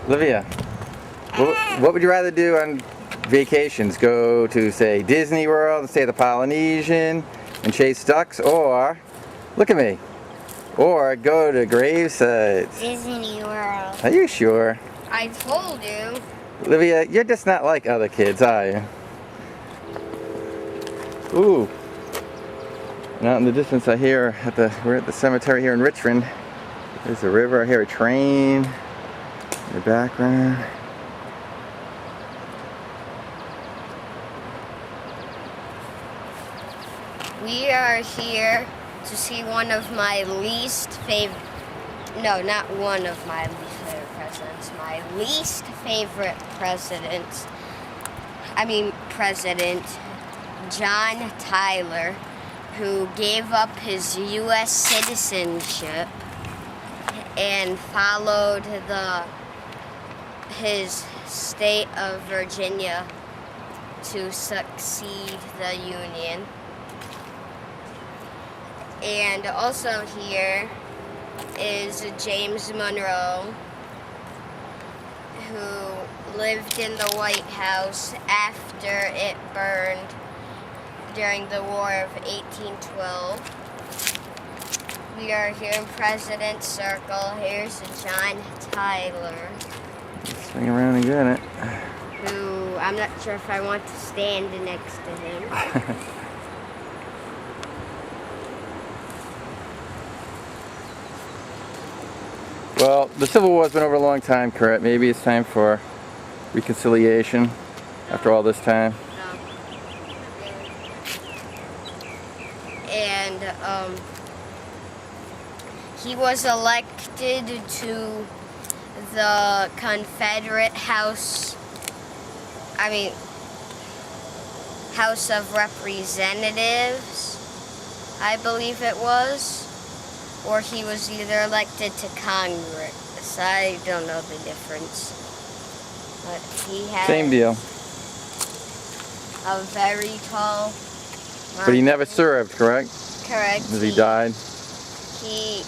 Olivia, what would you rather do on vacations? Go to, say, Disney World and stay at the Polynesian and chase ducks, or, look at me, or go to gravesites? Disney World. Are you sure? I told you. Olivia, you're just not like other kids, are you? Ooh. And out in the distance I hear, we're at the cemetery here in Richmond. There's a river, I hear a train in the background. We are here to see one of my least favorite, no, not one of my least favorite presidents, my least favorite president, John Tyler, who gave up his U.S. citizenship and followed his state of Virginia to succeed the Union. And also here is James Monroe, who lived in the White House after it burned during the War of 1812. We are here in President's Circle. Here's John Tyler. Swing around and get it. Who, I'm not sure if I want to stand next to him. Well, the Civil War's been over a long time, Kurt. Maybe it's time for reconciliation after all this time. And he was elected to the Confederate House of Representatives, I believe it was. Or he was either elected to Congress. I don't know the difference. But he had Same deal. a very tall But he never served, correct? Correct. Because he died. He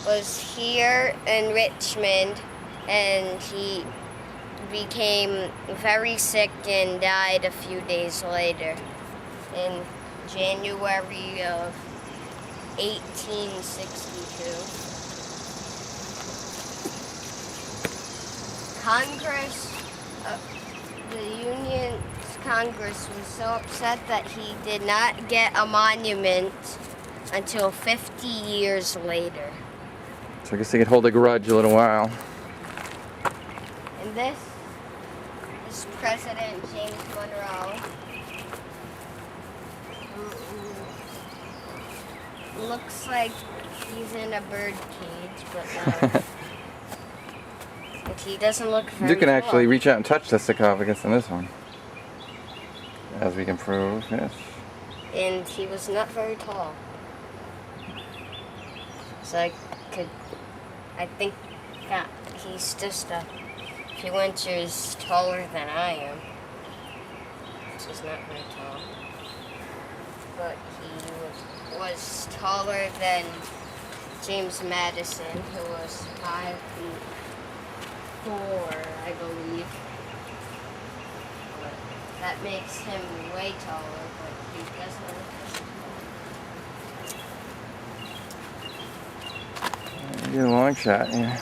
was here in Richmond, and he became very sick and died a few days later in January of 1862. Congress, the Union's Congress was so upset that he did not get a monument until 50 years later. So I guess they could hold a grudge a little while. And this is President James Monroe. Looks like he's in a bird cage, but but he doesn't look very You can actually tall. reach out and touch the sarcophagus on this one. As we can prove, yes. And he was not very tall. So I think that he's just a few inches taller than I am. Which is not very tall. But he was taller than James Madison, who was 5'4", I believe. But that makes him way taller, but he doesn't look Get a long shot, yeah.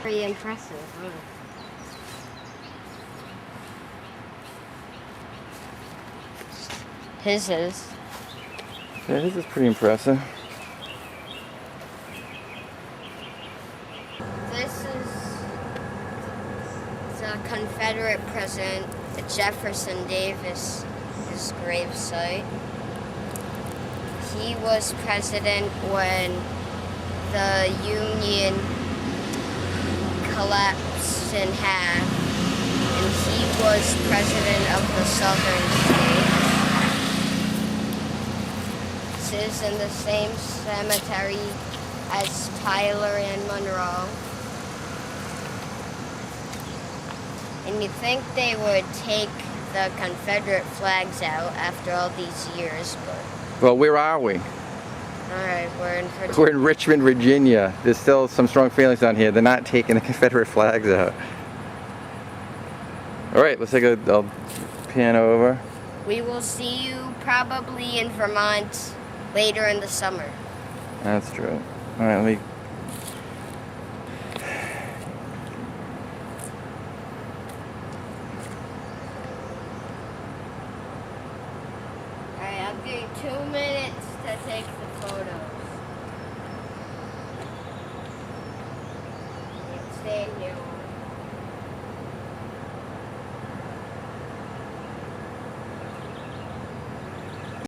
pretty impressive, huh? His is. Yeah, his is pretty impressive. This is the Confederate President Jefferson Davis, his gravesite. He was president when the Union collapsed in half, and he was president of the southern state. This is in the same cemetery as Tyler and Monroe. And you think they would take the Confederate flags out after all these years, but... Well, where are we? Alright, we're in Virginia. We're in Richmond, Virginia. There's still some strong feelings down here. They're not taking the Confederate flags out. Alright, let's take I'll pan over. We will see you probably in Vermont later in the summer. That's true. Alright, let me... Alright, I'll give you 2 minutes to take the photo.